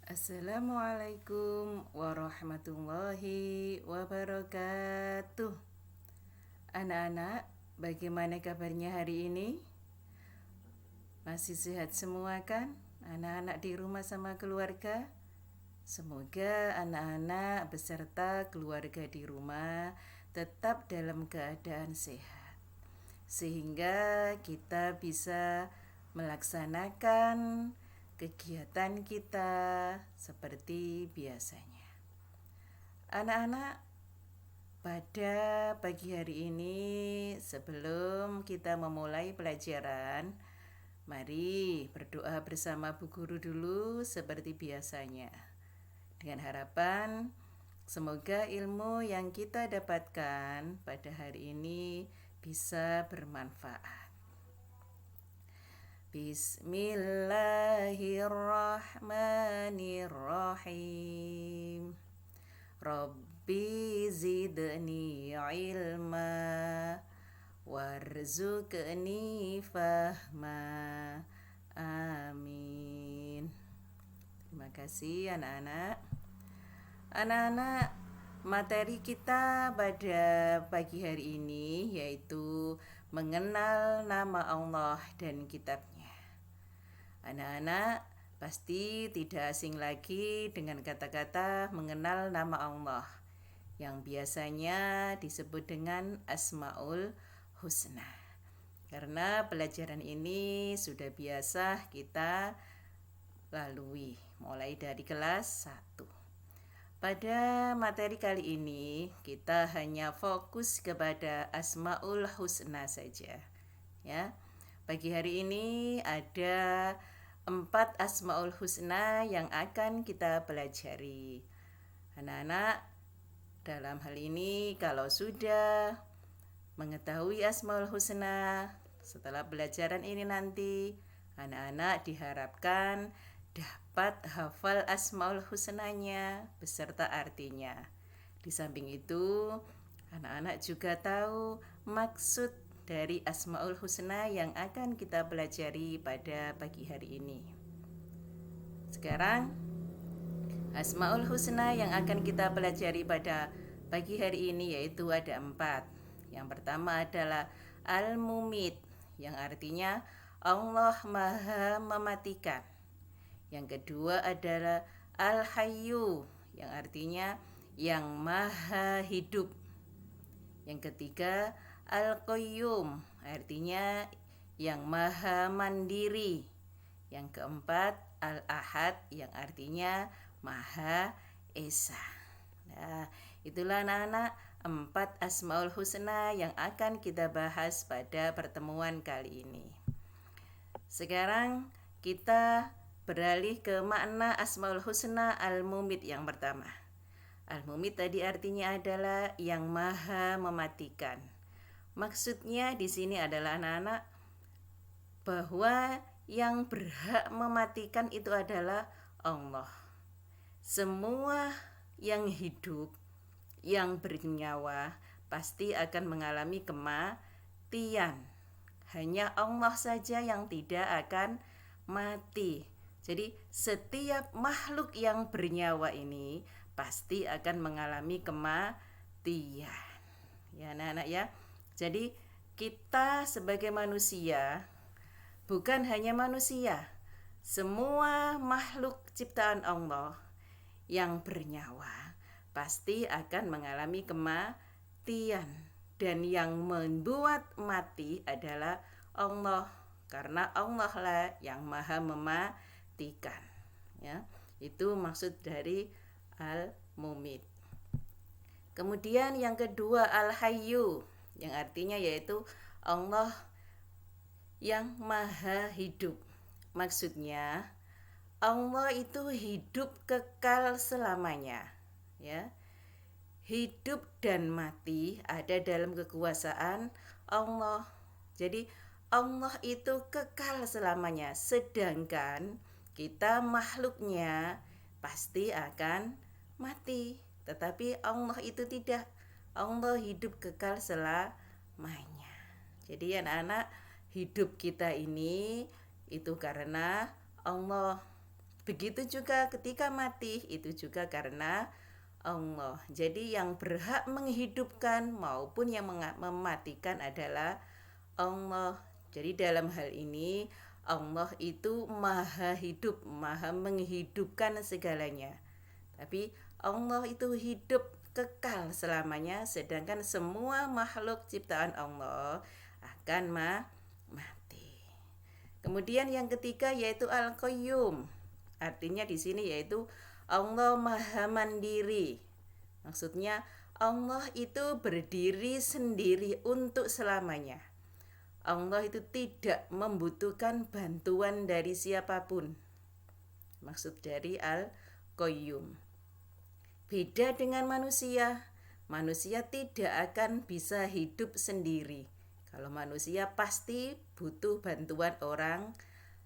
Assalamualaikum warahmatullahi wabarakatuh. Anak-anak, bagaimana kabarnya hari ini? Masih sehat semua kan? Anak-anak di rumah sama keluarga? Semoga anak-anak beserta keluarga di rumah tetap dalam keadaan sehat, sehingga kita bisa melaksanakan kegiatan kita seperti biasanya. Anak-anak, pada pagi hari ini sebelum kita memulai pelajaran, mari berdoa bersama Bu Guru dulu seperti biasanya. Dengan harapan semoga ilmu yang kita dapatkan pada hari ini bisa bermanfaat. Bismillahirrahmanirrahim. Rabbi zidni ilma warzuqni fahma. Amin. Terima kasih anak-anak. Anak-anak, materi kita pada pagi hari ini yaitu mengenal nama Allah dan kitabnya. Anak-anak pasti tidak asing lagi dengan kata-kata mengenal nama Allah yang biasanya disebut dengan Asmaul Husna. Karena pelajaran ini sudah biasa kita lalui mulai dari kelas 1. Pada materi kali ini kita hanya fokus kepada Asmaul Husna saja, ya. Pagi hari ini ada 4 Asmaul Husna yang akan kita pelajari. Anak-anak, dalam hal ini kalau sudah mengetahui Asmaul Husna, setelah pelajaran ini nanti anak-anak diharapkan dapat hafal Asmaul Husnanya beserta artinya. Di samping itu, anak-anak juga tahu maksud dari Asmaul Husna yang akan kita pelajari pada pagi hari ini. Sekarang, Asmaul Husna yang akan kita pelajari pada pagi hari ini yaitu ada 4. Yang pertama adalah Al-Mumit, yang artinya Allah Maha Mematikan. Yang kedua adalah Al-Hayyu, yang artinya yang Maha Hidup. Yang ketiga Al-Qayyum, artinya yang Maha Mandiri. Yang keempat Al-Ahad, yang artinya Maha Esa. Nah, itulah anak-anak 4 Asmaul Husna yang akan kita bahas pada pertemuan kali ini. Sekarang kita beralih ke makna Asmaul Husna Al-Mumit yang pertama. Al-Mumit tadi artinya adalah yang Maha Mematikan. Maksudnya di sini adalah anak-anak bahwa yang berhak mematikan itu adalah Allah. Semua yang hidup, yang bernyawa pasti akan mengalami kematian. Hanya Allah saja yang tidak akan mati. Jadi setiap makhluk yang bernyawa ini pasti akan mengalami kematian. Ya anak-anak ya. Jadi kita sebagai manusia, bukan hanya manusia, semua makhluk ciptaan Allah yang bernyawa pasti akan mengalami kematian. Dan yang membuat mati adalah Allah, karena Allah lah yang Maha Mematikan. Ya, itu maksud dari Al-Mumit. Kemudian yang kedua Al-Hayyu, yang artinya yaitu Allah yang Maha Hidup. Maksudnya Allah itu hidup kekal selamanya, ya. Hidup dan mati ada dalam kekuasaan Allah. Jadi Allah itu kekal selamanya, sedangkan kita makhluknya pasti akan mati. Tetapi Allah itu tidak. Allah hidup kekal selamanya. Jadi anak-anak, hidup kita ini itu karena Allah. Begitu juga ketika mati, itu juga karena Allah. Jadi yang berhak menghidupkan maupun yang mematikan adalah Allah. Jadi dalam hal ini Allah itu maha hidup, maha menghidupkan segalanya. Tapi Allah itu hidup kekal selamanya, sedangkan semua makhluk ciptaan Allah akan mati. Kemudian yang ketiga yaitu Al-Qayyum. Artinya di sini yaitu Allah maha mandiri. Maksudnya Allah itu berdiri sendiri untuk selamanya. Allah itu tidak membutuhkan bantuan dari siapapun. Maksud dari Al-Qayyum. Beda dengan manusia. Manusia tidak akan bisa hidup sendiri. Kalau manusia pasti butuh bantuan orang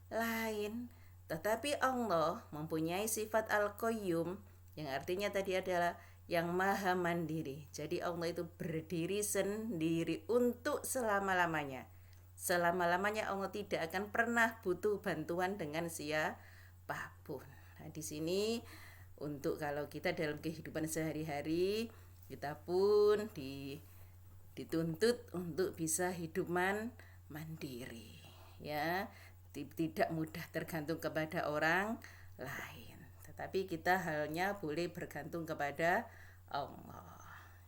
lain. Tetapi Allah mempunyai sifat Al-Qayyum yang artinya tadi adalah yang maha mandiri. Jadi Allah itu berdiri sendiri untuk selama-lamanya. Selama-lamanya Allah tidak akan pernah butuh bantuan dengan siapapun. Nah, di sini untuk kalau kita dalam kehidupan sehari-hari kita pun dituntut untuk bisa hidup mandiri, ya, tidak mudah tergantung kepada orang lain, tetapi kita halnya boleh bergantung kepada Allah,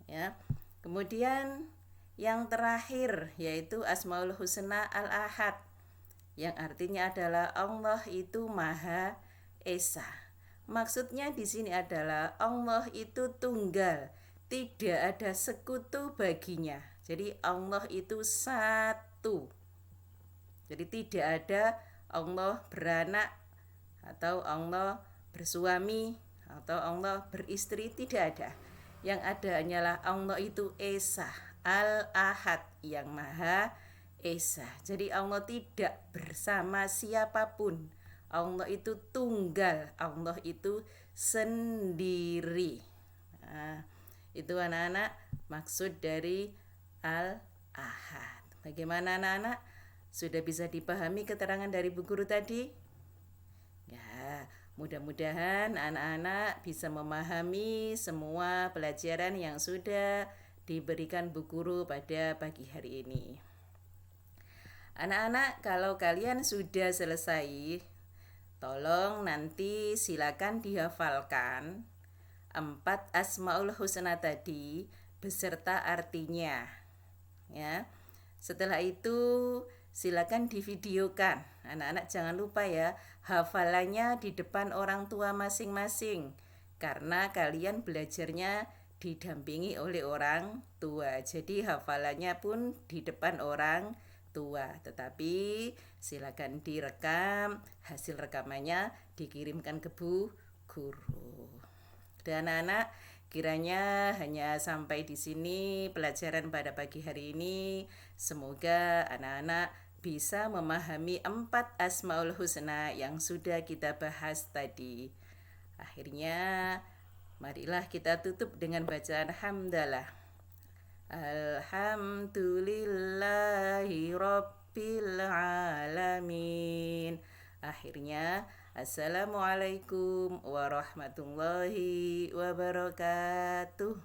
ya. Kemudian yang terakhir yaitu Asmaul Husna Al-Ahad, yang artinya adalah Allah itu Maha Esa. Maksudnya di sini adalah Allah itu tunggal, tidak ada sekutu baginya. Jadi Allah itu satu. Jadi tidak ada Allah beranak atau Allah bersuami atau Allah beristri, tidak ada. Yang ada hanyalah Allah itu Esa, Al-Ahad, yang Maha Esa. Jadi Allah tidak bersama siapapun. Allah itu tunggal, Allah itu sendiri. Nah, itu anak-anak maksud dari Al-Ahad. Bagaimana anak-anak? Sudah bisa dipahami keterangan dari Bu Guru tadi? Ya, mudah-mudahan anak-anak bisa memahami semua pelajaran yang sudah diberikan Bu Guru pada pagi hari ini. Anak-anak, kalau kalian sudah selesai, tolong nanti silakan dihafalkan 4 Asmaul Husna tadi beserta artinya, ya. Setelah itu silakan divideokan. Anak-anak jangan lupa ya, hafalannya di depan orang tua masing-masing, karena kalian belajarnya didampingi oleh orang tua. Jadi hafalannya pun di depan orang tua, tetapi silakan direkam, hasil rekamannya dikirimkan ke Bu Guru. Dan anak-anak, kiranya hanya sampai di sini pelajaran pada pagi hari ini. Semoga anak-anak bisa memahami 4 Asmaul Husna yang sudah kita bahas tadi. Akhirnya marilah kita tutup dengan bacaan hamdalah. Alhamdulillahi Rabbil Alamin. Akhirnya, Assalamualaikum warahmatullahi wabarakatuh.